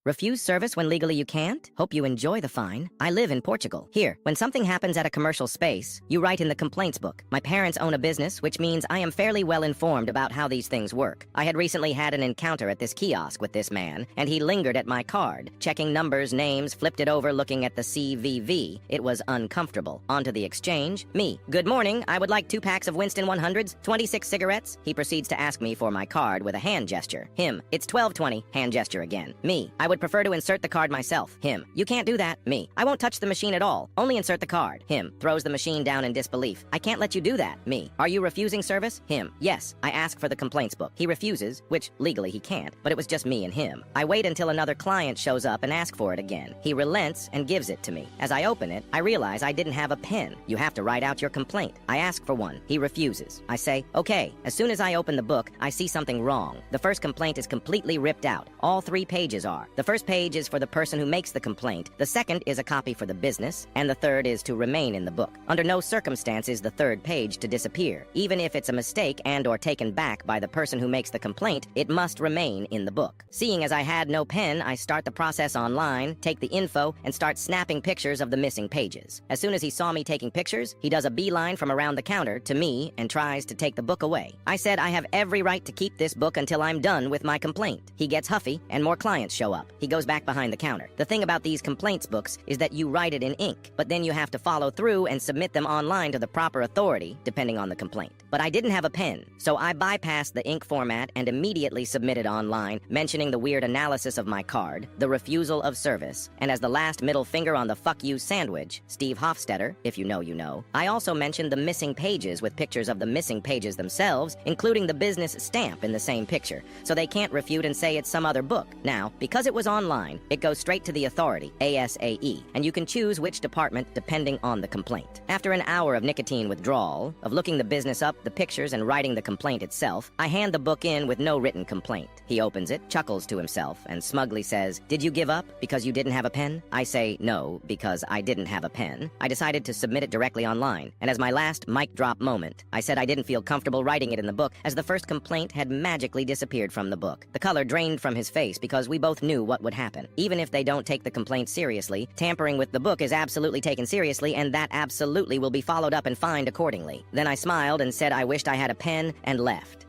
Refuse service when legally you can't? Hope you enjoy the fine. I live in Portugal. Here, when something happens at a commercial space, you write in the complaints book. My parents own a business, which means I am fairly well informed about how these things work. I had recently had an encounter at this kiosk with this man, and he lingered at my card, checking numbers, names, flipped it over, looking at the CVV. It was uncomfortable. On to the exchange. Me. Good morning. I would like 2 packs of Winston 100s, 26 cigarettes. He proceeds to ask me for my card with a hand gesture. Him. It's 12:20. Hand gesture again. Me. I would prefer to insert the card myself. Him. You can't do that. Me. I won't touch the machine at all. Only insert the card. Him. Throws the machine down in disbelief. I can't let you do that. Me. Are you refusing service? Him. Yes. I ask for the complaints book. He refuses, which legally he can't, but it was just me and him. I wait until another client shows up and ask for it again. He relents and gives it to me. As I open it, I realize I didn't have a pen. You have to write out your complaint. I ask for one. He refuses. I say, okay. As soon as I open the book, I see something wrong. The first complaint is completely ripped out. All 3 pages are. The first page is for the person who makes the complaint, the second is a copy for the business, and the third is to remain in the book. Under no circumstance is the third page to disappear. Even if it's a mistake and or taken back by the person who makes the complaint, it must remain in the book. Seeing as I had no pen, I start the process online, take the info, and start snapping pictures of the missing pages. As soon as he saw me taking pictures, he does a beeline from around the counter to me and tries to take the book away. I said I have every right to keep this book until I'm done with my complaint. He gets huffy, and more clients show up. He goes back behind the counter. The thing about these complaints books is that you write it in ink, but then you have to follow through and submit them online to the proper authority, depending on the complaint. But I didn't have a pen, so I bypassed the ink format and immediately submitted online, mentioning the weird analysis of my card, the refusal of service, and as the last middle finger on the fuck you sandwich, Steve Hofstetter, if you know, you know. I also mentioned the missing pages with pictures of the missing pages themselves, including the business stamp in the same picture, so they can't refute and say it's some other book. Now, because it was online, it goes straight to the authority, ASAE, and you can choose which department depending on the complaint. After an hour of nicotine withdrawal, of looking the business up, the pictures, and writing the complaint itself, I hand the book in with no written complaint. He opens it, chuckles to himself, and smugly says, "Did you give up because you didn't have a pen?" I say no, because I didn't have a pen. I decided to submit it directly online, and as my last mic drop moment, I said I didn't feel comfortable writing it in the book as the first complaint had magically disappeared from the book. The color drained from his face because we both knew what would happen. Even if they don't take the complaint seriously, tampering with the book is absolutely taken seriously, and that absolutely will be followed up and fined accordingly. Then I smiled and said I wished I had a pen and left.